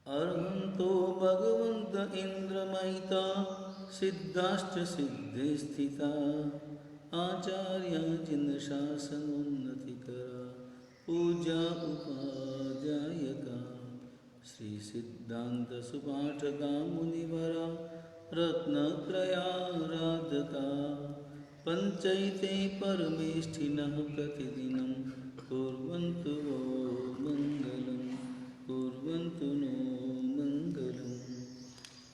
अर्हन्तो भगवन्त इन्द्रमहिता सिद्धाश्च सिद्धे स्थिता आचार्या जिनशासनोन्नतिकरा पूजा उपाध्यायका श्री सिद्धांत सुपाठका मुनिवरा रत्नत्रयाराधका पंचैते परमेष्ठिनः प्रतिदिनं कुर्वन्तु वो मङ्गलं कुर्वन्तु नो मङ्गलम्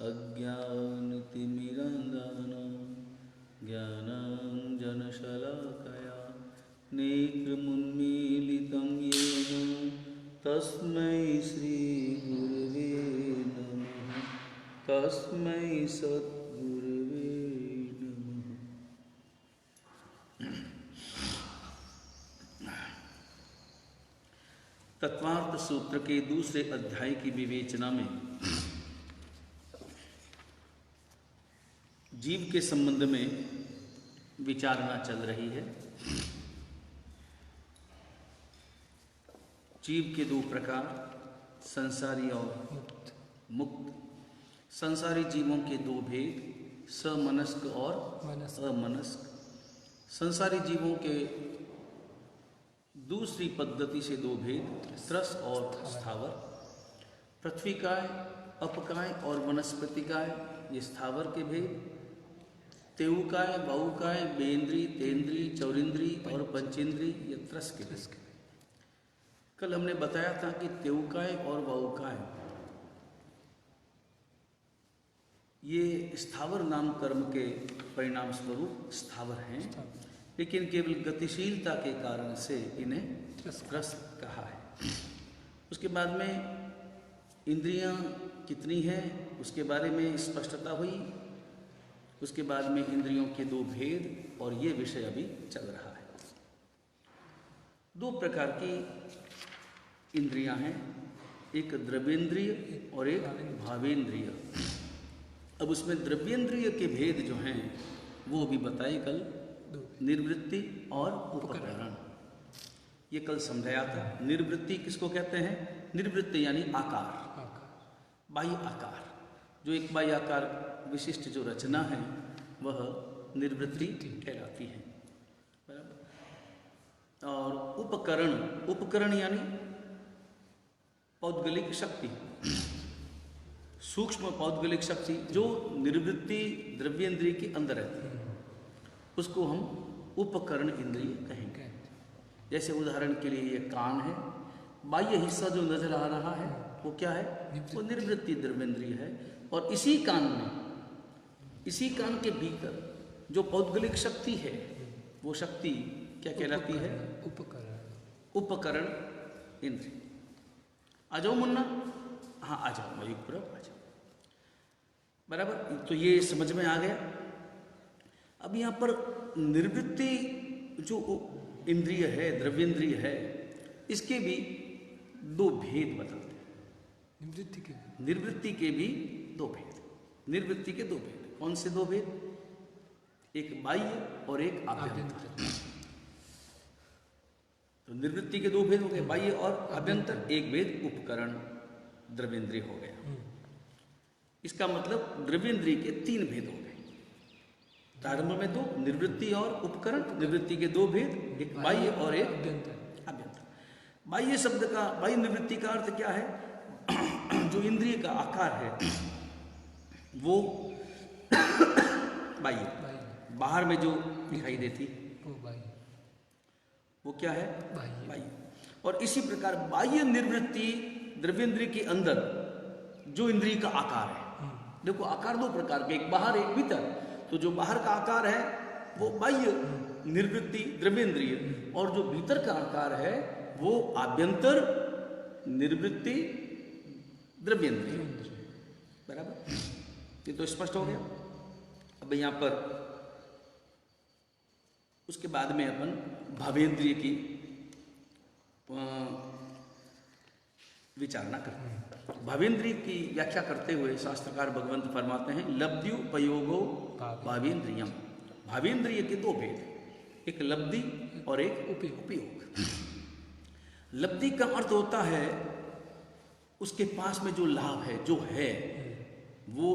अज्ञानतिमिरान्धानां ज्ञानाञ्जनशलाकया नेत्रमुन्मीलितं येन तस्मै श्रीगुरवे नमः तस्मै सद्गुरवे नमः। तत्वार्थ सूत्र के दूसरे अध्याय की विवेचना में जीव के संबंध में विचारणा चल रही है। जीव के दो प्रकार, संसारी और मुक्त। संसारी जीवों के दो भेद, समनस्क और अमनस्क। संसारी जीवों के दूसरी पद्धति से दो भेद, त्रस और स्थावर। पृथ्वीकाय, अपकाय और वनस्पतिकाय ये स्थावर के भेद। तेऊकाय, बहुकाय, बेंद्री, तेंद्री, चौरिंद्री और पंचेंद्री ये त्रस के भेद। कल हमने बताया था कि तेऊकाय और बहुकाय ये स्थावर नाम कर्म के परिणाम स्वरूप स्थावर हैं, लेकिन केवल गतिशीलता के कारण से इन्हें त्रस कहा है। उसके बाद में इंद्रियां कितनी हैं उसके बारे में स्पष्टता हुई। उसके बाद में इंद्रियों के दो भेद, और ये विषय अभी चल रहा है। दो प्रकार की इंद्रियां हैं, एक द्रव्येंद्रिय और एक भावेंद्रिय। अब उसमें द्रव्येंद्रिय के भेद जो हैं वो भी बताए कल, निर्वृत्ति और उपकरण। ये कल समझाया था। निर्वृत्ति किसको कहते हैं? निर्वृत्ति यानी आकार, बाह्य आकार। जो एक बाह्य आकार विशिष्ट जो रचना है वह निर्वृत्ति कहलाती है, बराबर। और उपकरण, उपकरण यानी पौद्गलिक शक्ति, सूक्ष्म पौद्गलिक शक्ति जो निर्वृत्ति द्रव्येंद्रिय के अंदर रहती है, उसको हम उपकरण इंद्रिय कहेंगे। जैसे उदाहरण के लिए ये कान है, बाह्य हिस्सा जो नजर आ रहा है वो क्या है? वो निर्वृत्ति द्रव्येंद्रिय है। और इसी कान में, इसी कान के भीतर जो पौद्गलिक शक्ति है वो शक्ति क्या कहलाती है? उपकरण, उपकरण इंद्रिय। आ जाओ मुन्ना, हाँ आ जाओ, मयूखपुरम आ जाओ, बराबर। तो ये समझ में आ गया। अब यहाँ पर निर्वृत्ति जो इंद्रिय है, द्रव्येंद्रिय है, इसके भी दो भेद बताते हैं। निर्वृत्ति के भी दो भेद, निर्वृत्ति के दो भेद। कौन से दो भेद? एक बाह्य और एक आभ्यंतर। तो निर्वृत्ति के दो भेद हो गए, बाह्य और आभ्यंतर। एक भेद उपकरण द्रव्येंद्रिय हो गया। इसका मतलब द्रव्येंद्रिय के तीन भेद हो गए। प्रारंभ में दो, निर्वृत्ति और उपकरण। निवृत्ति के दो भेद, एक बाह्य और एक आभ्यंतर। बाह्य शब्द का, बाह्य निवृत्ति का अर्थ क्या है? जो इंद्रिय का आकार है वो बाह्य, बाहर में जो दिखाई देती वो क्या है? बाह्य। और इसी प्रकार बाह्य निर्वृत्ति द्रव्येंद्रिय के अंदर जो इंद्रिय का आकार है, देखो आकार दो प्रकार के, एक बाहर एक भीतर। तो जो बाहर का आकार है वो बाह्य निर्वृत्ति द्रव्येंद्रिय, और जो भीतर का आकार है वो आभ्यंतर निर्वृत्ति द्रव्येंद्रिय, बराबर। ये तो स्पष्ट हो गया। अब यहाँ पर उसके बाद में अपन भावेंद्रिय की विचारणा करते हैं। भावेंद्रिय की व्याख्या करते हुए शास्त्रकार भगवंत फरमाते हैं, लब्ध्युपयोगो भावेंद्रियम। भावेंद्रिय के दो भेद, एक लब्धि और एक उपयोग। लब्धि का अर्थ होता है उसके पास में जो लाभ है, जो है, वो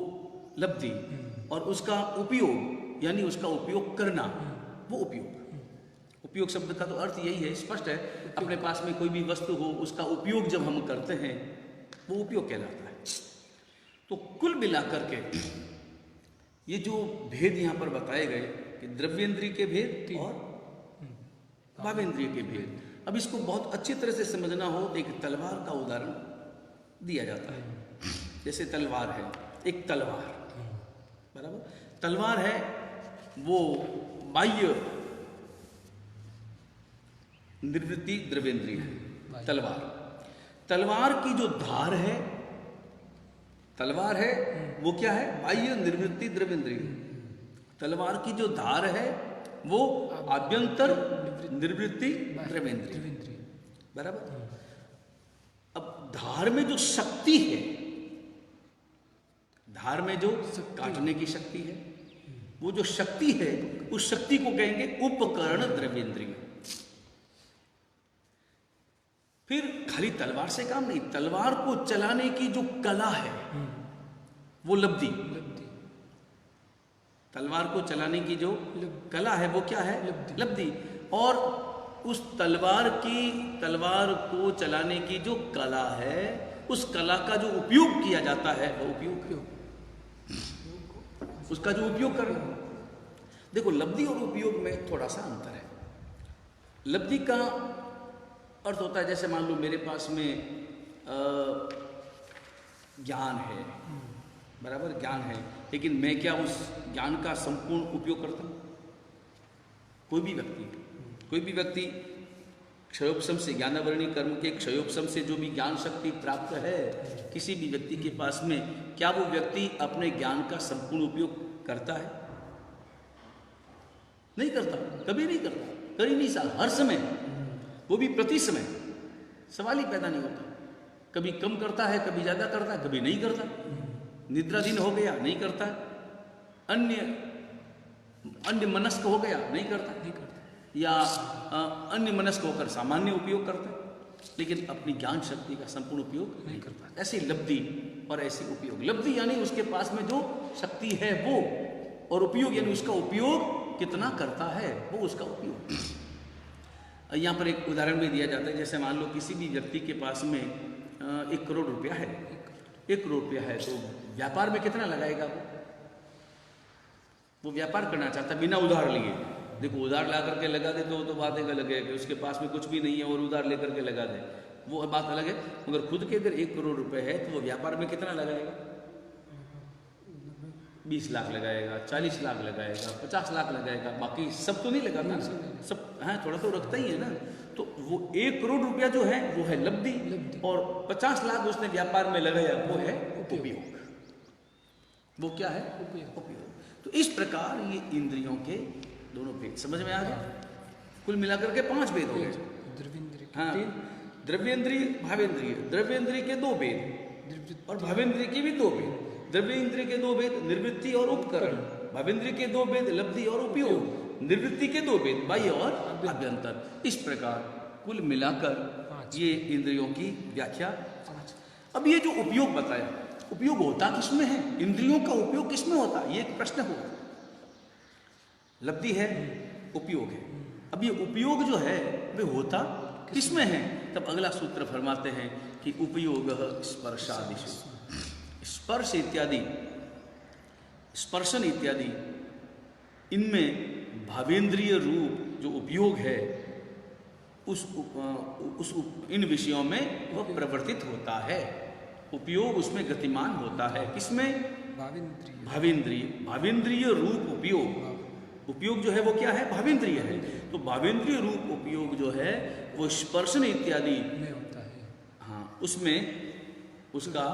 लब्धि, और उसका उपयोग यानी उसका उपयोग करना, वो उपयोग। उपयोग शब्द का तो अर्थ यही है, स्पष्ट है। अपने पास में कोई भी वस्तु हो, उसका उपयोग जब हम करते हैं, वो उपयोग कहलाता है। तो कुल मिलाकर के ये जो भेद यहाँ पर बताए गए कि द्रव्येंद्रिय के भेद और भावेंद्रिय के भेद, अब इसको बहुत अच्छी तरह से समझना हो तो एक तलवार का उदाहरण दिया जाता है। जैसे तलवार है, एक तलवार, बराबर, तलवार है वो बाह्य निर्वृत्ति द्रव्येंद्रिय है। तलवार की जो धार है, तलवार है वो क्या है? बाह्य निर्वृत्ति द्रव्येंद्रिय। तलवार की जो धार है वो आभ्यंतर निर्वृत्ति द्रव्येंद्रिय, बराबर। अब धार में जो शक्ति है, धार में जो काटने की शक्ति है, वो जो शक्ति है, उस शक्ति को कहेंगे उपकरण द्रव्येंद्रिय। फिर खाली तलवार से काम नहीं, तलवार को चलाने की जो कला है, वो लब्धि। तलवार को चलाने की जो कला है, वो क्या है? लब्धि। और उस तलवार को चलाने की जो कला है, उस कला का जो उपयोग किया जाता है, वो उपयोग, उसका जो उपयोग करना। देखो, लब्धि और उपयोग में थोड़ा सा अंतर है। लब्धि का अर्थ होता है, जैसे मान लो मेरे पास में ज्ञान है, बराबर, ज्ञान है, लेकिन मैं क्या उस ज्ञान का संपूर्ण उपयोग करता हूँ? कोई भी व्यक्ति क्षयोपशम से, ज्ञानावरणी कर्म के क्षयोपशम से जो भी ज्ञान शक्ति प्राप्त है किसी भी व्यक्ति के पास में, क्या वो व्यक्ति अपने ज्ञान का संपूर्ण उपयोग करता है? नहीं करता, कभी नहीं करता, कर ही नहीं सकता। हर समय, वो भी प्रति समय, सवाल ही पैदा नहीं होता। कभी कम करता है, कभी ज्यादा करता है, कभी नहीं करता। निद्राधीन हो गया, नहीं करता। अन्य मनस्क हो गया, नहीं करता। या अन्य मनस्क होकर सामान्य उपयोग करता है, लेकिन अपनी ज्ञान शक्ति का संपूर्ण उपयोग नहीं करता। ऐसी लब्धि और ऐसी उपयोग। लब्धि यानी उसके पास में जो शक्ति है वो, और उपयोग यानी उसका उपयोग कितना करता है, वो उसका उपयोग। यहाँ पर एक उदाहरण भी दिया जाता है, जैसे मान लो किसी भी व्यक्ति के पास में 1 करोड़ रुपया है। 1 करोड़ रुपया है तो व्यापार में कितना लगाएगा वो व्यापार करना चाहता है बिना उधार लिए। देखो, उधार ला करके लगा दे तो बात एक अलग है कि उसके पास में कुछ भी नहीं है और उधार लेकर के लगा दे, वो बात अलग है। मगर खुद के अगर 1 करोड़ रुपए है तो वो व्यापार में कितना लगाएगा? 20 लाख लगाएगा, 40 लाख लगाएगा, 50 लाख लगाएगा। बाकी सब तो नहीं लगाता, सब हाँ थोड़ा तो रखता ही है ना। तो वो 1 करोड़ रुपया जो है वो है लब्धि, और 50 लाख उसने व्यापार में लगाया, वो है उपयोग। वो क्या है? उपयोग। तो इस प्रकार ये इंद्रियों के दोनों भेद समझ में आ गए। कुल मिलाकर के 5 भेद हो गए। हाँ, द्रव्येंद्रिय, भावेंद्रिय। द्रव्येंद्रिय के 2 भेद और भावेंद्रिय के भी 2 भेद। द्रव्येंद्रिय के 2 भेद निवृत्ति और उपकरण, भावेंद्रिय के 2 भेद लब्धि और उपयोग, निवृत्ति के 2 भेद बाह्य और आभ्यंतर। इस प्रकार कुल मिलाकर ये इंद्रियों की व्याख्या। अब ये जो उपयोग बताया, उपयोग होता किसमें है? इंद्रियों का उपयोग किसमें होता है? ये एक प्रश्न हुआ। लब्धि है, उपयोग है। अब ये उपयोग जो है वे होता किसमें है? तब अगला सूत्र फरमाते हैं कि उपयोग स्पर्शादिषु। स्पर्श इत्यादि, स्पर्शन इत्यादि, इनमें भावेंद्रिय रूप जो उपयोग है इन विषयों में वह प्रवर्तित होता है। उपयोग उसमें गतिमान होता है। किसमें? भावेंद्रिय। भावेंद्रिय रूप उपयोग, उपयोग जो है वो क्या है? भावेंद्रिय है। तो भावेंद्रिय रूप उपयोग जो है वो स्पर्शन इत्यादि में होता है। हाँ, उसमें उसका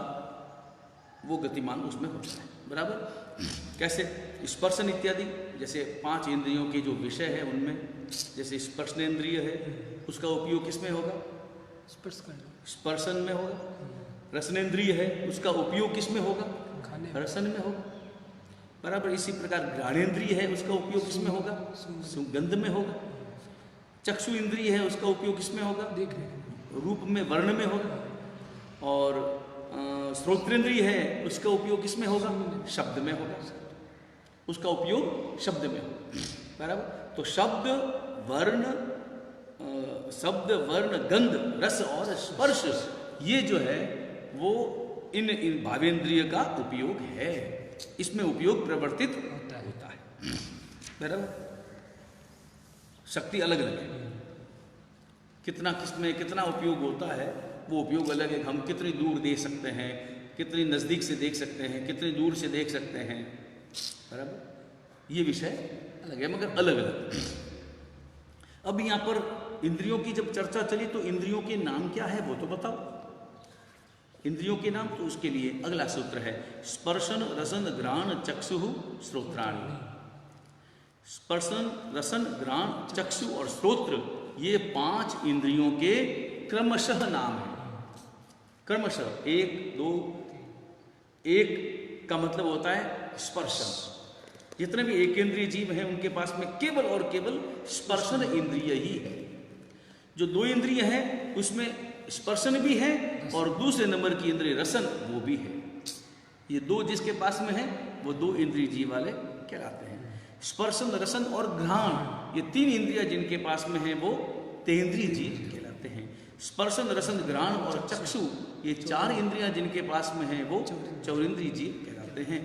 वो गतिमान उसमें होता है, बराबर। कैसे? स्पर्शन इत्यादि, जैसे 5 इंद्रियों के जो विषय है उनमें, जैसे स्पर्शनेंद्रिय है, उसका उपयोग किसमें होगा? स्पर्शन में होगा। रसनेंद्रिय है, उसका उपयोग किसमें होगा? रसन में होगा, बराबर। इसी प्रकार घ्राणेंद्रिय है, उसका उपयोग किसमें होगा? सुगंध में होगा। चक्षु इंद्रिय है, उसका उपयोग किसमें होगा? रूप में, वर्ण में होगा। और श्रोत्रेंद्रिय है उसका उपयोग किसमें होगा? शब्द में होगा, उसका उपयोग शब्द में होगा, बराबर। तो शब्द वर्ण गंध रस और स्पर्श, ये जो है वो इन भावेंद्रिय का उपयोग है, इसमें उपयोग प्रवर्तित होता है, बराबर। शक्ति अलग अलग है, कितना किसमें कितना उपयोग होता है वो उपयोग अलग है। हम कितनी दूर देख सकते हैं, कितनी नज़दीक से देख सकते हैं, कितनी दूर से देख सकते हैं, बराबर। ये विषय अलग है मगर अलग अलग। अब यहाँ पर इंद्रियों की जब चर्चा चली तो इंद्रियों के नाम क्या है वो तो बताओ। इंद्रियों के नाम, तो उसके लिए अगला सूत्र है स्पर्शन रसन घ्राण चक्षु श्रोत्राणि। स्पर्शन रसन घ्राण चक्षु और श्रोत्र, ये 5 इंद्रियों के क्रमशः नाम है। क्रमशः 1 2, 1 का मतलब होता है स्पर्शन। जितने भी एकेंद्रिय जीव हैं उनके पास में केवल और केवल स्पर्शन इंद्रिय ही है। जो 2 इंद्रिय है उसमें स्पर्शन भी है और दूसरे नंबर की इंद्रिय रसन वो भी है। ये 2 जिसके पास में है वो 2 इंद्रिय जीव वाले कहलाते हैं। स्पर्शन रसन और घ्राण, ये 3 इंद्रियां जिनके पास में है वो तेंद्रिय जीव कहलाते हैं। स्पर्शन रसन घ्राण और चक्षु, ये 4 इंद्रियां जिनके पास में है वो चौरिंद्रिय जीव कहलाते हैं।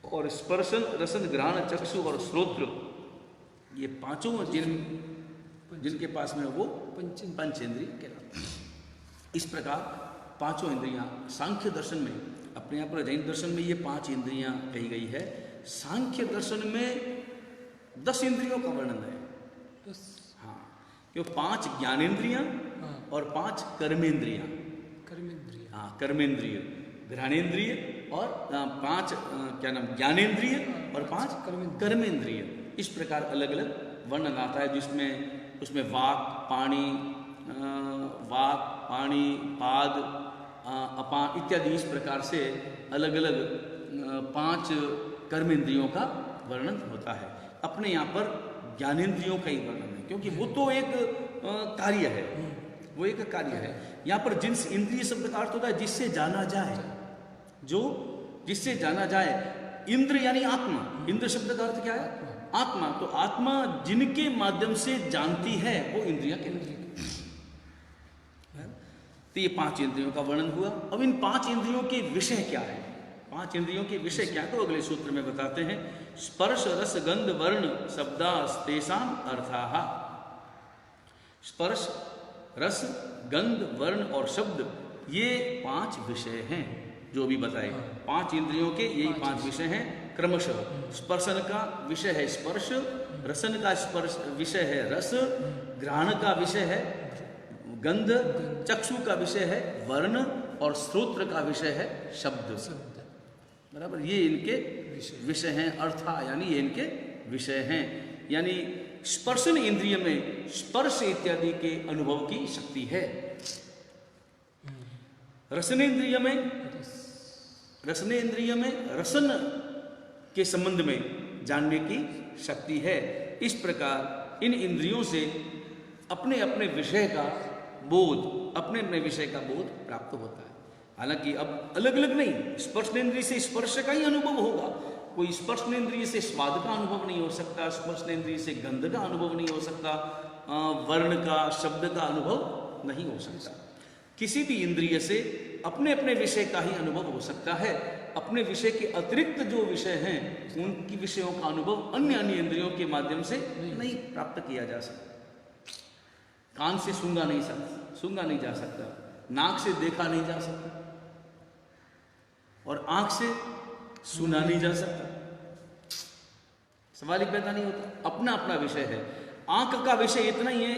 और स्पर्शन रसन घ्राण चक्षु और श्रोत्र, ये 5 जिनके पास में वो पंचेंद्रिय कहलाते हैं। इस प्रकार 5 इंद्रियां सांख्य दर्शन में, अपने यहाँ पर जैन दर्शन में ये 5 इंद्रियां कही गई है। सांख्य दर्शन में 10 इंद्रियों का वर्णन है। हाँ, क्यों 5 ज्ञानेंद्रियां और 5 कर्मेंद्रियां। हाँ, कर्मेंद्रिय, घ्राणेंद्रिय और 5 क्या नाम ज्ञानेंद्रिय और 5 कर्मेंद्रिय। इस प्रकार अलग अलग वर्णन आता है, जिसमें उसमें वाक पाणी पाद अपान इत्यादि इस प्रकार से अलग अलग 5 कर्मेंद्रियों का वर्णन होता है। अपने यहाँ पर ज्ञानेंद्रियों का ही वर्णन है, क्योंकि वो तो एक कार्य है, वो एक कार्य है। यहाँ पर जिस इंद्रिय शब्द का अर्थ होता है जिससे जाना जाए, जो जिससे जाना जाए। इंद्र यानी आत्मा, इंद्र शब्द का अर्थ क्या है? आत्मा। तो आत्मा जिनके माध्यम से जानती है वो इंद्रियां कहलाती हैं। तो ये 5 इंद्रियों का वर्णन हुआ। अब इन 5 इंद्रियों के विषय क्या है? 5 इंद्रियों के विषय क्या है तो अगले सूत्र में बताते हैं। स्पर्श रस गंध वर्ण शब्दास्तेषां अर्थाः। स्पर्श रस गंध वर्ण और शब्द, ये 5 विषय हैं जो भी बताए। 5 इंद्रियों के यही 5 विषय हैं क्रमशः। स्पर्शन का विषय है स्पर्श, रसन का स्पर्श विषय है रस, घ्राण का विषय है गंध, चक्षु का विषय है वर्ण और श्रोत्र का विषय है शब्द। बराबर, ये इनके विषय हैं। अर्था यानी ये इनके विषय हैं। यानी स्पर्शन इंद्रिय में स्पर्श इत्यादि के अनुभव की शक्ति है। रसनेन्द्रिय में रसन के संबंध में जानने की शक्ति है। इस प्रकार इन इंद्रियों से अपने अपने विषय का बोध, अपने अपने विषय का बोध प्राप्त होता है। हालांकि अब अलग अलग नहीं, स्पर्शनेन्द्रिय से स्पर्श का ही अनुभव होगा। कोई स्पर्शनेन्द्रिय से स्वाद का अनुभव नहीं हो सकता, स्पर्शनेन्द्रिय से गंध का अनुभव नहीं हो सकता, वर्ण का शब्द का अनुभव नहीं हो सकता। किसी भी इंद्रिय से अपने अपने विषय का ही अनुभव हो सकता है। अपने विषय के अतिरिक्त जो विषय हैं उनकी विषयों का अनुभव अन्य अन्य इंद्रियों के माध्यम से नहीं प्राप्त किया जा सकता। कान से सूंघा नहीं जा सकता, नाक से देखा नहीं जा सकता और आंख से सुना नहीं जा सकता। सवाल ही पैदा नहीं होता। अपना अपना विषय है। आंख का विषय इतना ही है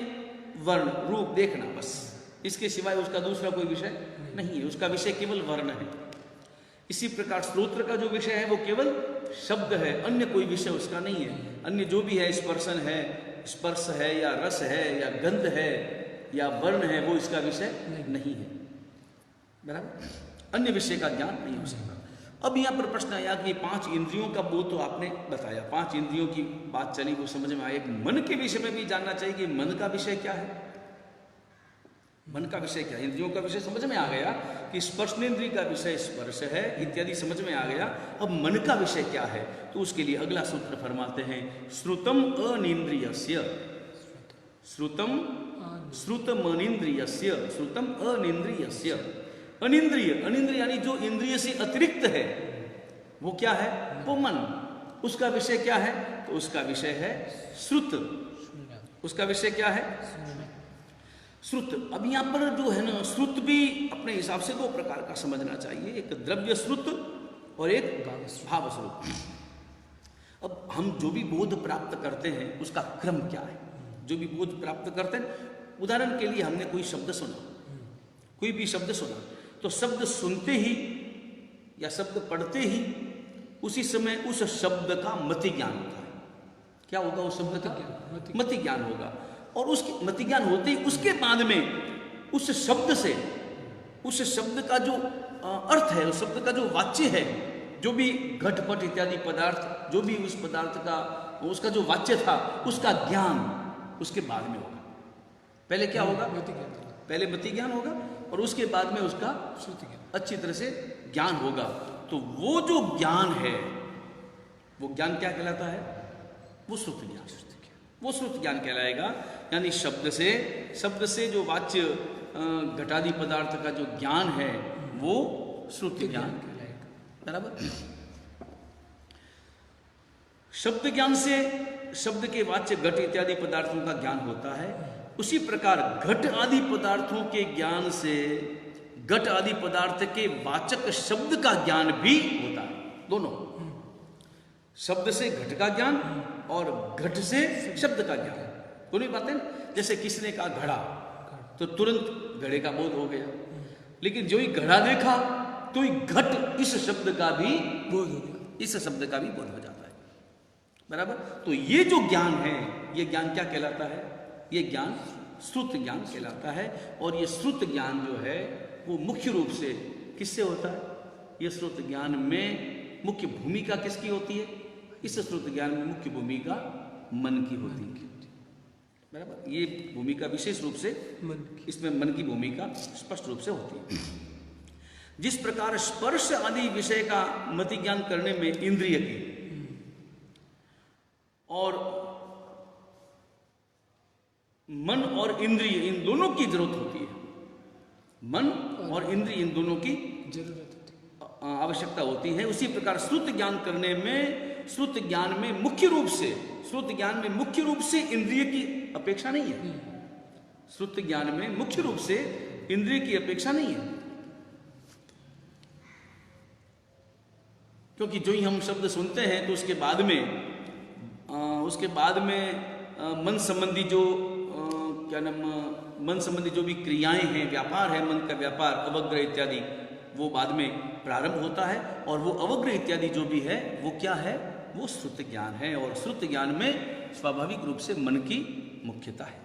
वर्ण रूप देखना, बस। इसके सिवाय उसका दूसरा कोई विषय नहीं है, उसका विषय केवल वर्ण है। इसी प्रकार श्रोत्र का जो विषय है वो केवल शब्द है, अन्य कोई विषय उसका नहीं है। अन्य जो भी है, स्पर्शन है, स्पर्श है या रस है या गंध है या वर्ण है, वो इसका विषय नहीं है। बराबर, अन्य विषय का ज्ञान नहीं हो सकता। अब यहाँ पर प्रश्न आया कि 5 इंद्रियों का बोध तो आपने बताया, 5 इंद्रियों की बात चली, वो समझ में आया। मन के विषय में भी जानना चाहिए कि मन का विषय क्या है। मन का विषय क्या है? इंद्रियों का विषय समझ में आ गया कि स्पर्शनेन्द्रिय का विषय स्पर्श है इत्यादि समझ में आ गया। अब मन का विषय क्या है? तो उसके लिए अगला सूत्र फरमाते हैं, श्रुतम अनिंद्रियस्य, श्रुतम श्रुतमनिंद्रियस्य, श्रुतम अनिंद्रियस्य। अनिंद्रिय, अनिंद्रिय यानी जो इंद्रिय से अतिरिक्त है वो क्या है? वो मन। उसका विषय क्या है? तो उसका विषय है श्रुत। उसका विषय क्या है? श्रुत। अब यहां पर जो है ना, श्रुत भी अपने हिसाब से दो प्रकार का समझना चाहिए, एक द्रव्य श्रुत और एक भाव श्रुत। अब हम जो भी बोध प्राप्त करते हैं उसका क्रम क्या है? जो भी बोध प्राप्त करते हैं, उदाहरण के लिए हमने कोई शब्द सुना, कोई भी शब्द सुना, तो शब्द सुनते ही या शब्द पढ़ते ही उसी समय उस शब्द का मति ज्ञान होता है। क्या होगा? उस शब्द का मति ज्ञान होगा। और उसके मति ज्ञान होते ही उसके बाद में उस शब्द से, उस शब्द का जो अर्थ है, उस शब्द का जो वाच्य है, जो भी घटपट इत्यादि पदार्थ, जो भी उस पदार्थ का उसका जो वाच्य था, उसका ज्ञान उसके बाद में होगा। पहले क्या होगा? पहले मति ज्ञान होगा और उसके बाद में उसका अच्छी तरह से ज्ञान होगा। तो वो जो ज्ञान है, वो ज्ञान क्या कहलाता है? वो श्रुत ज्ञान, वो श्रुत ज्ञान कहलाएगा। यानी शब्द से जो वाच्य घटादि पदार्थ का जो ज्ञान है वो श्रुत ज्ञान कहलाएगा। बराबर? शब्द ज्ञान से शब्द के वाच्य घट इत्यादि पदार्थों का ज्ञान होता है। उसी प्रकार घट आदि पदार्थों के ज्ञान से घट आदि पदार्थ के वाचक शब्द का ज्ञान भी होता है। दोनों, शब्द से घट का ज्ञान और घट से शब्द का ज्ञान, दोनों ही बातें। जैसे किसने कहा घड़ा, तो तुरंत घड़े का बोध हो गया, लेकिन जो ही घड़ा देखा तो ही घट इस शब्द का भी बोध हो गया, इस शब्द का भी बोध हो जाता है। बराबर? तो ये जो ज्ञान है, ये ज्ञान क्या कहलाता है? ये ज्ञान श्रुत ज्ञान कहलाता है। और ये श्रुत ज्ञान जो है वो मुख्य रूप से किससे होता है? ये श्रुत ज्ञान में मुख्य भूमिका किसकी होती है? इस श्रुत ज्ञान में मुख्य भूमिका मन की होती है। बराबर? ये भूमिका विशेष रूप से इसमें मन की भूमिका स्पष्ट रूप से होती है। जिस प्रकार स्पर्श आदि विषय का मति ज्ञान करने में इंद्रिय की और मन और इंद्रिय इन दोनों की जरूरत होती है, मन और इंद्रिय इन दोनों की आवश्यकता होती है, उसी प्रकार श्रुत ज्ञान करने में, श्रुत ज्ञान में मुख्य रूप से इंद्रिय की अपेक्षा नहीं है। श्रुत ज्ञान में मुख्य रूप से इंद्रिय की अपेक्षा नहीं है, क्योंकि जो ही हम शब्द सुनते हैं तो उसके बाद में मन संबंधी जो मन संबंधी जो भी क्रियाएं हैं, व्यापार है, मन का व्यापार, अवग्रह इत्यादि, वो बाद में प्रारंभ होता है। और वो अवग्रह इत्यादि जो भी है वो क्या है? वो श्रुत ज्ञान है। और श्रुत ज्ञान में स्वाभाविक रूप से मन की मुख्यता है।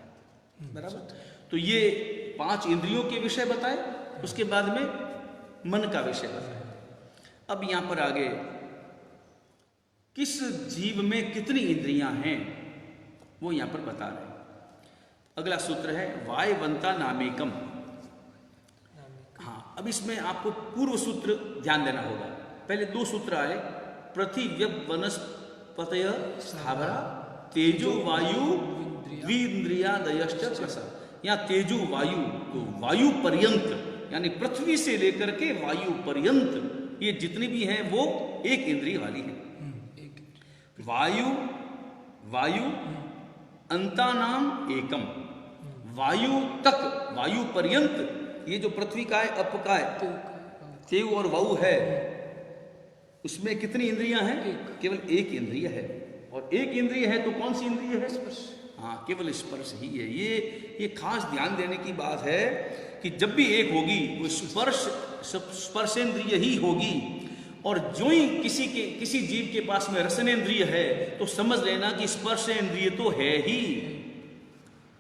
बराबर? तो ये 5 इंद्रियों के विषय बताए, उसके बाद में मन का विषय बताए। अब यहां पर आगे किस जीव में कितनी इंद्रियां हैं वो यहां पर बता रहे हैं। अगला सूत्र है वायवंता नामेकम। हाँ, अब इसमें आपको पूर्व सूत्र ध्यान देना होगा। पहले 2 सूत्र आए, पृथ्वी वनस्पतय स्थावरा तेजो वायु द्विंद्रियादयश्च रस। यहाँ तेजो वायु, तो वायु पर्यंत, यानी पृथ्वी से लेकर के वायु पर्यंत ये जितनी भी हैं वो एक इंद्रिय वाली है। वायु अंतानाम एकम, वायु तक, वायु पर्यंत ये जो पृथ्वी का है, अप का है, तेव और वायु है, उसमें कितनी इंद्रियां हैं? केवल एक इंद्रिय है। और एक इंद्रिय है तो कौन सी इंद्रिय है? स्पर्श। हाँ, केवल स्पर्श ही है। ये खास ध्यान देने की बात है कि जब भी एक होगी वो स्पर्शेंद्रिय ही होगी। और जो ही किसी जीव के पास में रसनेन्द्रिय है तो समझ लेना कि स्पर्शेंद्रिय तो है ही।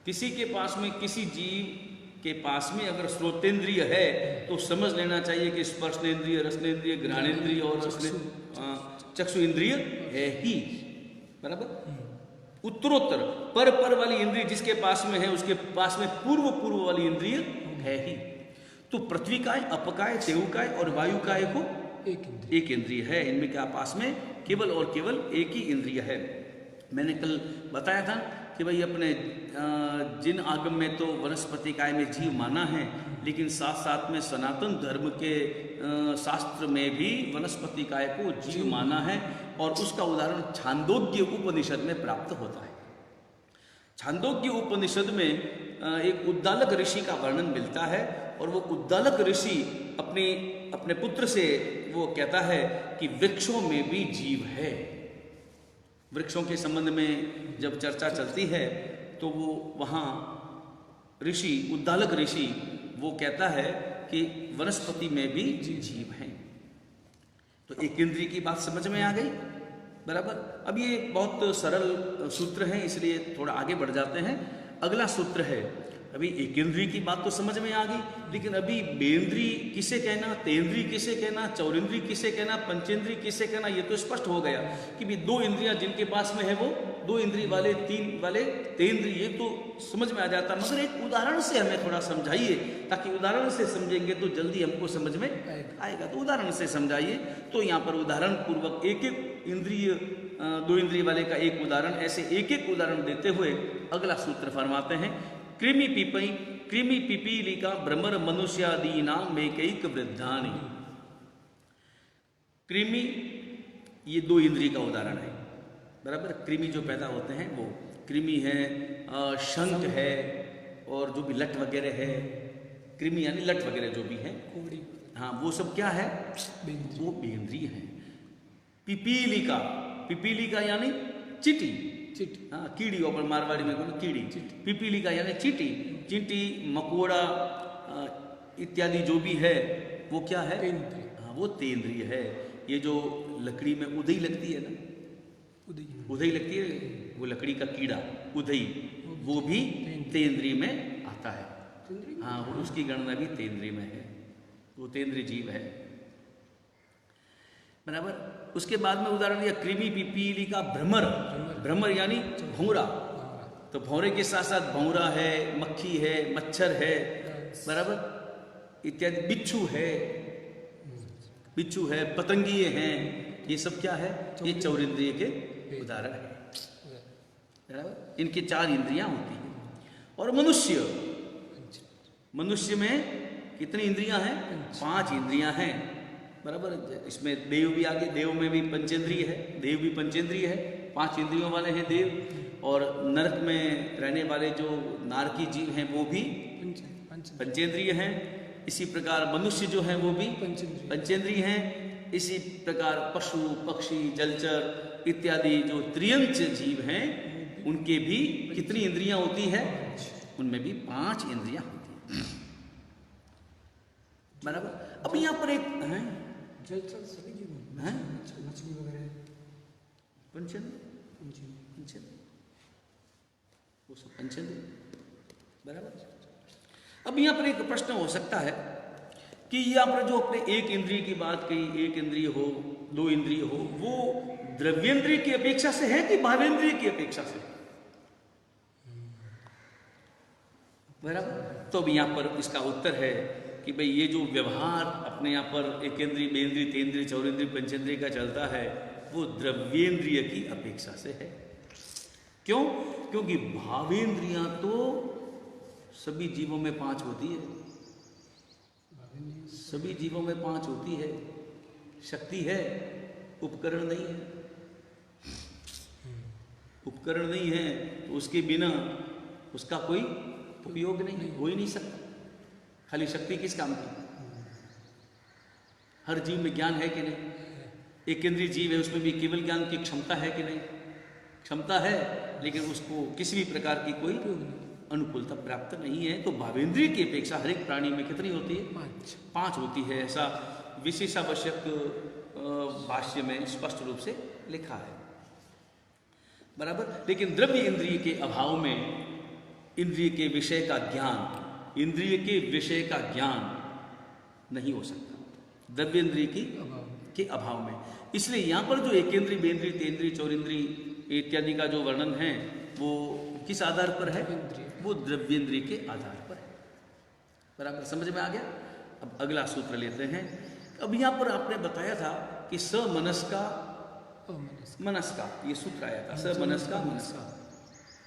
किसी के पास में, किसी जीव के पास में अगर श्रोतेंद्रिय है तो समझ लेना चाहिए कि स्पर्शेंद्रिय, रसनेन्द्रिय, घ्राणेन्द्रिय और चक्षु इंद्रिय है ही। बराबर? उत्तरोत्तर पर वाली इंद्रिय जिसके पास में है उसके पास में पूर्व वाली इंद्रिय है ही। तो पृथ्वी काय, अपकाय, तेवकाय और वायुकाय को एक इंद्रिय है। इनमें क्या पास में केवल और केवल एक ही इंद्रिय है। मैंने कल बताया था कि भाई अपने जिन आगम में तो वनस्पति काय में जीव माना है, लेकिन साथ साथ में सनातन धर्म के शास्त्र में भी वनस्पति काय को जीव माना है, और उसका उदाहरण छांदोग्य उपनिषद में प्राप्त होता है। छांदोग्य उपनिषद में एक उद्दालक ऋषि का वर्णन मिलता है, और वो उद्दालक ऋषि अपने पुत्र से वो कहता है कि वृक्षों में भी जीव है। वृक्षों के संबंध में जब चर्चा चलती है तो वो वहाँ ऋषि, उद्दालक ऋषि, वो कहता है कि वनस्पति में भी जीव हैं। तो एक इंद्रिय की बात समझ में आ गई, बराबर। अब ये बहुत सरल सूत्र है, इसलिए थोड़ा आगे बढ़ जाते हैं। अगला सूत्र है, अभी एक इंद्रिय की बात तो समझ में आ गई, लेकिन अभी बेंद्रिय किसे कहना, तेंद्रिय किसे कहना, चौरिंद्रिय किसे कहना, पंचेंद्रिय किसे कहना, ये तो स्पष्ट हो गया कि भी दो इंद्रियां जिनके पास में है वो दो इंद्रिय वाले, तीन वाले तेंद्रिय, ये तो समझ में आ जाता। मगर एक उदाहरण से हमें थोड़ा समझाइए, ताकि उदाहरण से समझेंगे तो जल्दी हमको समझ में आएगा। तो उदाहरण से समझाइए। तो यहाँ पर उदाहरण पूर्वक एक एक इंद्रिय, दो इंद्रिय वाले का एक उदाहरण, ऐसे एक एक उदाहरण देते हुए अगला सूत्र फरमाते हैं। कृमि पिपीलिका भ्रमर मनुष्यादि नाम एकैक वृद्धानि। कृमि ये दो इंद्रिय का उदाहरण है, बराबर। कृमि जो पैदा होते हैं वो कृमि है, शंख है, और जो भी लट वगैरह है, कृमि यानी लट वगैरह जो भी है, हाँ, वो सब क्या है, वो बेंद्रिय है। पिपीलिका, पिपीलिका यानी चींटी, हाँ, कीड़ी, और मारवाड़ी में बोलो कीड़ी। पिपीलिका यानी चींटी, चींटी, मकोड़ा इत्यादि जो भी है वो क्या है, हाँ, वो तेंद्रिय है। ये जो लकड़ी में उधई लगती है ना, उधई लगती है, वो लकड़ी का कीड़ा उधई, वो भी तेंद्रिय में आता है। हाँ, वो उसकी गणना भी तेंद्रिय में है, वो तेंद्रिय जीव है, बराबर। उसके बाद में उदाहरण दिया कृमि पिपीलिका भ्रमर, भ्रमर यानी भौरा। तो भौरे के साथ साथ भौरा है, मक्खी है, मच्छर है, बराबर, इत्यादि, बिच्छू है, बिच्छू है, पतंगिए हैं, ये सब क्या है, ये चौरिंद्रिय के उदाहरण है, बराबर। इनके चार इंद्रियां होती हैं। और मनुष्य, मनुष्य में कितनी इंद्रियां हैं, 5 इंद्रियां हैं, बराबर। इसमें देव भी आगे, देव में भी पंचेंद्रिय है, देव भी पंचेंद्रिय है, 5 इंद्रियों वाले हैं देव। और नरक में रहने वाले जो नारकी जीव हैं वो भी पंचेंद्रिय हैं। इसी प्रकार मनुष्य जो हैं वो भी पंचेंद्रिय हैं। इसी प्रकार पशु, पक्षी, जलचर इत्यादि जो त्रियंच जीव हैं उनके भी कितनी इंद्रियां होती है, उनमें भी 5 इंद्रियां होती हैं, बराबर। अब यहाँ पर एक है जलचर सभी जीव हैं, मछली वगैरह, पंचेंद्रिय, वो सब पंचेंद्रिय, बराबर। अब यहाँ पर एक प्रश्न हो सकता है कि यहाँ पर जो अपने एक इंद्रिय की बात कही, एक इंद्रिय हो, दो इंद्रिय हो, वो द्रव्येंद्रिय की अपेक्षा से है कि भावेंद्रिय की अपेक्षा से, बराबर। तो अब यहाँ पर इसका उत्तर है कि भाई ये जो व्यवहार अपने यहाँ पर एक इंद्रिय, बेंद्रिय, तेंद्रिय, चौरेंद्रिय, पंचेंद्रिय का चलता है वो द्रव्येंद्रिय की अपेक्षा से है। क्यों? क्योंकि भावेंद्रियां तो सभी जीवों में 5 होती है, सभी जीवों में 5 होती है, शक्ति है, उपकरण नहीं है। उपकरण नहीं है तो उसके बिना उसका कोई उपयोग नहीं, हो ही नहीं सकता। खाली शक्ति किस काम की? हर जीव में ज्ञान है कि नहीं? एक इंद्रिय जीव है, उसमें भी केवल ज्ञान की क्षमता है कि नहीं? क्षमता है, लेकिन उसको किसी भी प्रकार की कोई अनुकूलता प्राप्त नहीं है। तो भावेंद्रिय की अपेक्षा हर एक प्राणी में कितनी होती है? 5 होती है। ऐसा विशेषावश्यक भाष्य में स्पष्ट रूप से लिखा है, बराबर। लेकिन द्रव्य इंद्रिय के अभाव में इंद्रिय के विषय का ज्ञान, इंद्रिय के विषय का ज्ञान नहीं हो सकता द्रव्य इंद्रिय के अभाव में। इसलिए यहाँ पर जो एकेंद्रिय, बेंद्रिय, तेंद्रिय, चौरिंद्रिय इत्यादि का जो वर्णन है वो किस आधार पर है? वो द्रव्येंद्रिय के आधार पर है। बराबर समझ में आ गया। अब अगला सूत्र लेते हैं। अब यहाँ पर आपने बताया था कि समनस्का मनस्का, ये सूत्र आया था, समनस्का मनस्का,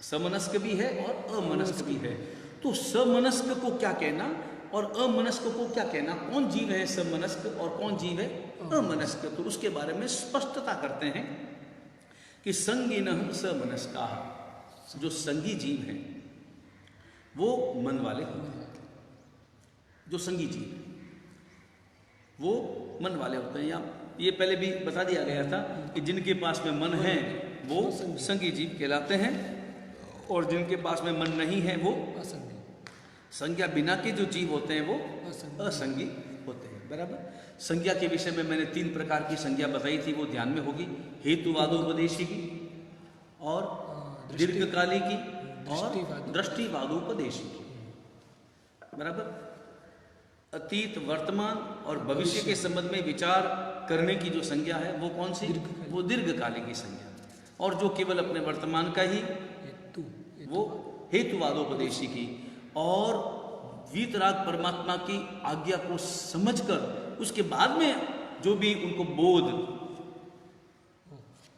समनस्क भी है और अमनस्क भी है। तो समनस्क को क्या कहना और अमनस्क को क्या कहना, कौन जीव है समनस्क और कौन जीव है अमनस्क, तो उसके बारे में स्पष्टता करते हैं कि संगीनः समनस्का, जो संगी जीव हैं वो मन वाले होते हैं। जो संगी जीव है वो मन वाले होते हैं। या ये पहले भी बता दिया गया था कि जिनके पास में मन है वो संगी जीव कहलाते हैं, और जिनके पास में मन नहीं है वो संज्ञा बिना के जो जीव होते हैं वो असंगी होते हैं। बराबर। संज्ञा के विषय में मैंने 3 प्रकार की संज्ञा बताई थी, वो ध्यान में होगी। हेतुवादोपदेशी की और दीर्घकाली की और दृष्टिवादोपदेशी की। बराबर। अतीत, वर्तमान और भविष्य के संबंध में विचार करने की जो संज्ञा है वो कौन सी, वो दीर्घकाली की संज्ञा। और जो केवल अपने वर्तमान का ही वो हेतुवादोपदेशी की। और वीतराग परमात्मा की आज्ञा को समझकर उसके बाद में जो भी उनको बोध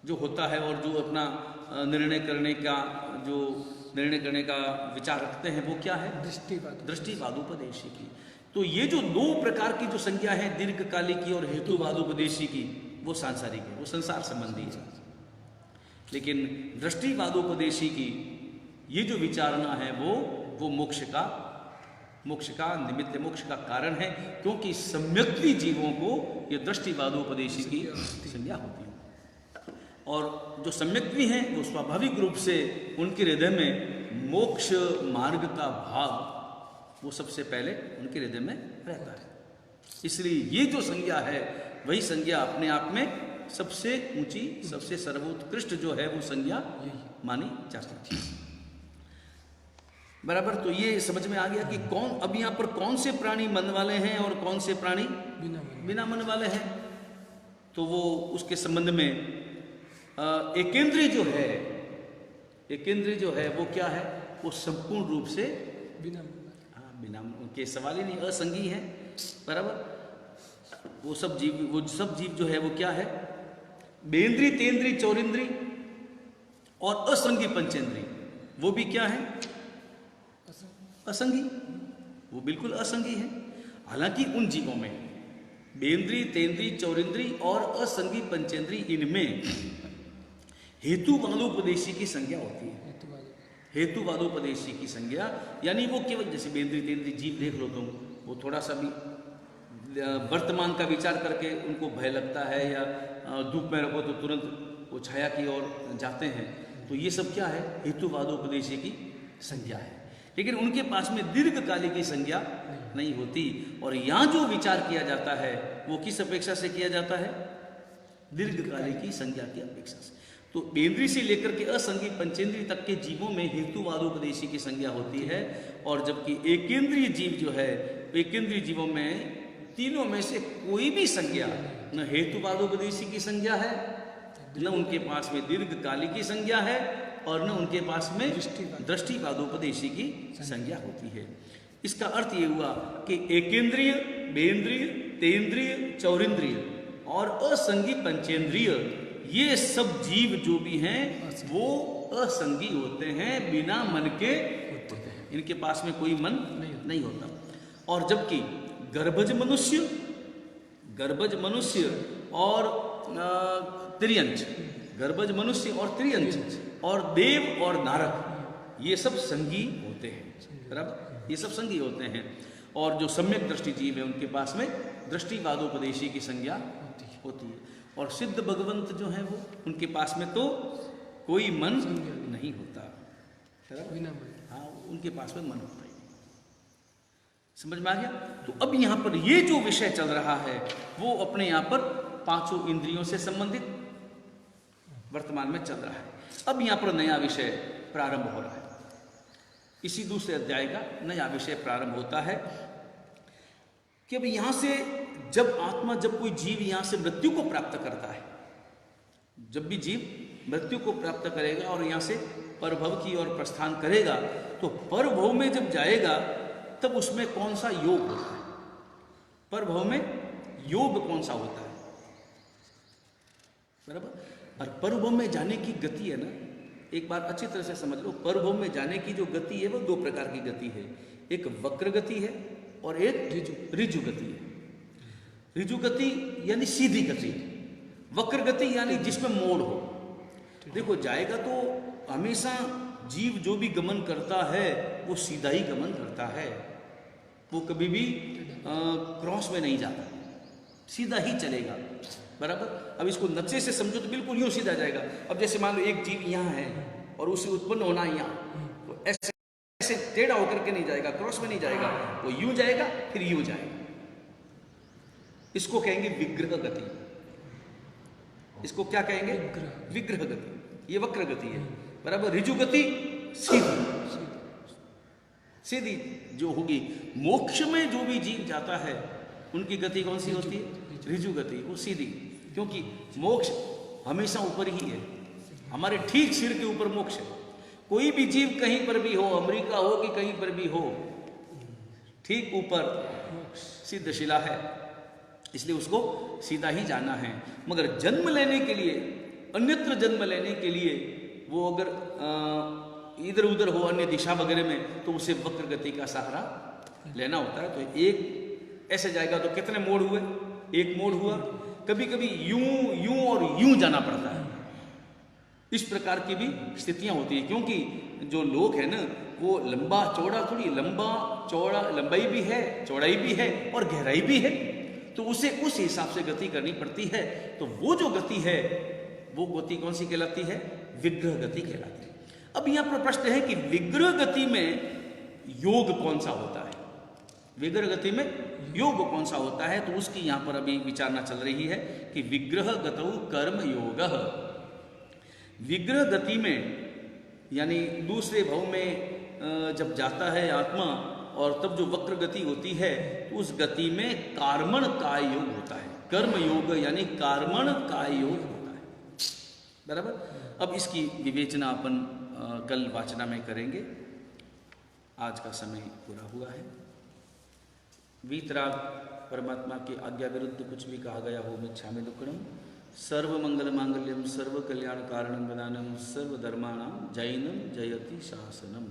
जो होता है और जो अपना निर्णय करने का विचार रखते हैं वो क्या है, दृष्टिवादोपदेशी की। तो ये जो 2 प्रकार की जो संज्ञा है, दीर्घकाली की और हेतुवादोपदेशी की, वो सांसारिक है, वो संसार संबंधी है। लेकिन दृष्टिवादोपदेशी की ये जो विचारणा है वो मोक्ष का निमित्त, मोक्ष का कारण है, क्योंकि सम्यक्ति जीवों को ये दृष्टिवादोपदेशी की संज्ञा होती है। और जो सम्यक्ति हैं वो स्वाभाविक रूप से उनके हृदय में मोक्ष मार्ग का भाव वो सबसे पहले उनके हृदय में रहता है। इसलिए ये जो संज्ञा है वही संज्ञा अपने आप में सबसे ऊंची, सबसे सर्वोत्कृष्ट जो है वो संज्ञा मानी जा सकती है। बराबर। तो ये समझ में आ गया कि कौन, अब यहाँ पर कौन से प्राणी मन वाले हैं और कौन से प्राणी बिना मन वाले हैं। तो वो उसके संबंध में एकेंद्रीय जो है वो क्या है, वो संपूर्ण रूप से बिना उनके सवाल ही नहीं, असंगी है। बराबर। वो सब जीव जो है वो क्या है, बेंद्री, तेंद्री, चौरिंद्री और असंगी पंचेंद्री, वो भी क्या है, असंगी। वो बिल्कुल असंगी है। हालांकि उन जीवों में बेंद्री, तेंद्री, चौरिंद्री और असंगी पंचेंद्री, इनमें हेतुवादोपदेशी की संज्ञा होती है। हेतुवादोपदेशी की संज्ञा यानी वो केवल, जैसे बेंद्री तेंद्री जीव देख लो तुम, वो थोड़ा सा भी वर्तमान का विचार करके उनको भय लगता है, या धूप में रखो तो तुरंत वो छाया की ओर जाते हैं। तो ये सब क्या है, हेतुवादोपदेशी की संज्ञा है। लेकिन उनके पास में दीर्घकाली की संज्ञा नहीं होती। और यहाँ जो विचार किया जाता है वो किस अपेक्षा से किया जाता है, दीर्घकाली की संज्ञा की अपेक्षा से। तो बेंद्री से लेकर के असंगी पंचेंद्री तक के जीवों में हेतुवादोपदेशी की संज्ञा होती है। और जबकि एकेंद्रीय जीव जो है, एकेंद्रीय जीवों में तीनों में से कोई भी संज्ञा, न हेतुवादोपदेशी की संज्ञा है, न उनके पास में दीर्घकाली की संज्ञा है, और न उनके पास में दृष्टिवादोपदेशी की संज्ञा होती है। इसका अर्थ ये हुआ कि एकेंद्रीय, बेंद्रीय, तेंद्रीय, चौरिंद्रीय और असंगी पंचेंद्रीय, ये सब जीव जो भी हैं वो असंगी होते हैं, बिना मन के होते हैं। इनके पास में कोई मन नहीं होता। और जबकि गर्भज मनुष्य और त्रियंच, गर्भज मनुष्य और त्रियंच और देव और नारक, ये सब संगी होते हैं। बराबर। ये सब संगी होते हैं। और जो सम्यक दृष्टि जीव है उनके पास में दृष्टिवादोपदेशी की संज्ञा होती है। और सिद्ध भगवंत जो है वो, उनके पास में तो कोई मन नहीं होता। हाँ, उनके पास में मन होता ही नहीं। समझ में आ गया। तो अब यहाँ पर ये जो विषय चल रहा है वो अपने यहाँ पर 5 इंद्रियों से संबंधित वर्तमान में चल रहा है। अब यहाँ पर नया विषय प्रारंभ हो रहा है। इसी दूसरे अध्याय का नया विषय प्रारंभ होता है कि अब यहाँ से जब कोई जीव यहाँ से मृत्यु को प्राप्त करता है, जब भी जीव मृत्यु को प्राप्त करेगा और यहाँ से परभव की ओर प्रस्थान करेगा, तो परभव में जब जाएगा तब उसमें कौन सा योग होता है, परभव में योग कौन सा होता है, बराबर। और परभव में जाने की गति है ना, एक बार अच्छी तरह से समझ लो, परभव में जाने की जो गति है वो दो प्रकार की गति है, एक वक्र गति है और एक ऋजु गति है। ऋजु गति यानी सीधी गति, वक्र गति यानी जिसमें मोड़ हो। देखो जाएगा तो हमेशा जीव जो भी गमन करता है वो सीधा ही गमन करता है, वो कभी भी क्रॉस में नहीं जाता, सीधा ही चलेगा, बराबर। अब इसको नक्शे से समझो तो बिल्कुल यूं सीधा जाएगा। अब जैसे मान लो एक जीव यहाँ है और उसे उत्पन्न होना है यहाँ, तो ऐसे ऐसे टेढ़ा होकर के नहीं जाएगा, क्रॉस में नहीं जाएगा, वो यूं जाएगा फिर यूं जाएगा। इसको कहेंगे विग्रह गति। इसको क्या कहेंगे? विग्रह गति। ये वक्र गति है, बराबर। ऋजु गति सीधी सीधी जो होगी। मोक्ष में जो भी जीव जाता है उनकी गति कौन सी होती है? ऋजु गति, वो सीधी, क्योंकि मोक्ष हमेशा ऊपर ही है, हमारे ठीक सिर के ऊपर मोक्ष है। कोई भी जीव कहीं पर भी हो, अमेरिका हो कि कहीं पर भी हो, ठीक ऊपर सिद्धशिला है, इसलिए उसको सीधा ही जाना है। मगर जन्म लेने के लिए, अन्यत्र जन्म लेने के लिए वो अगर इधर उधर हो अन्य दिशा वगैरह में, तो उसे वक्र गति का सहारा लेना होता है। तो एक ऐसे जाएगा तो कितने मोड़ हुए? एक मोड़ हुआ। कभी कभी यूं यूं और यूं जाना पड़ता है। इस प्रकार की भी स्थितियां होती है, क्योंकि जो लोग है ना वो लंबा चौड़ा थोड़ी, लंबा चौड़ा, लंबाई भी है, चौड़ाई भी है और गहराई भी है, तो उसे उस हिसाब से गति करनी पड़ती है। तो वो जो गति है वो गति कौन सी कहलाती है? विग्रह गति कहलाती है। अब यहां पर प्रश्न है कि विग्रह गति में योग कौन सा होता है? विग्रह गति में योग कौन सा होता है? तो उसकी यहां पर अभी विचारना चल रही है कि विग्रह गतौ कर्म योगः। विग्रह गति में यानी दूसरे भव में जब जाता है आत्मा, और तब जो वक्र गति होती है तो उस गति में कार्मण काय योग होता है। कर्म योग यानी कार्मण काय योग होता है, बराबर। अब इसकी विवेचना अपन कल वाचना में करेंगे। आज का समय पूरा हुआ है। वीतराग परमात्मा की आज्ञा विरुद्ध कुछ भी कहा गया हो मिच्छामि दुक्कडम। सर्व मंगल मांगल्यम सर्व कल्याण कारणम वदानम सर्व धर्माणाम जैनम जयति शासनम।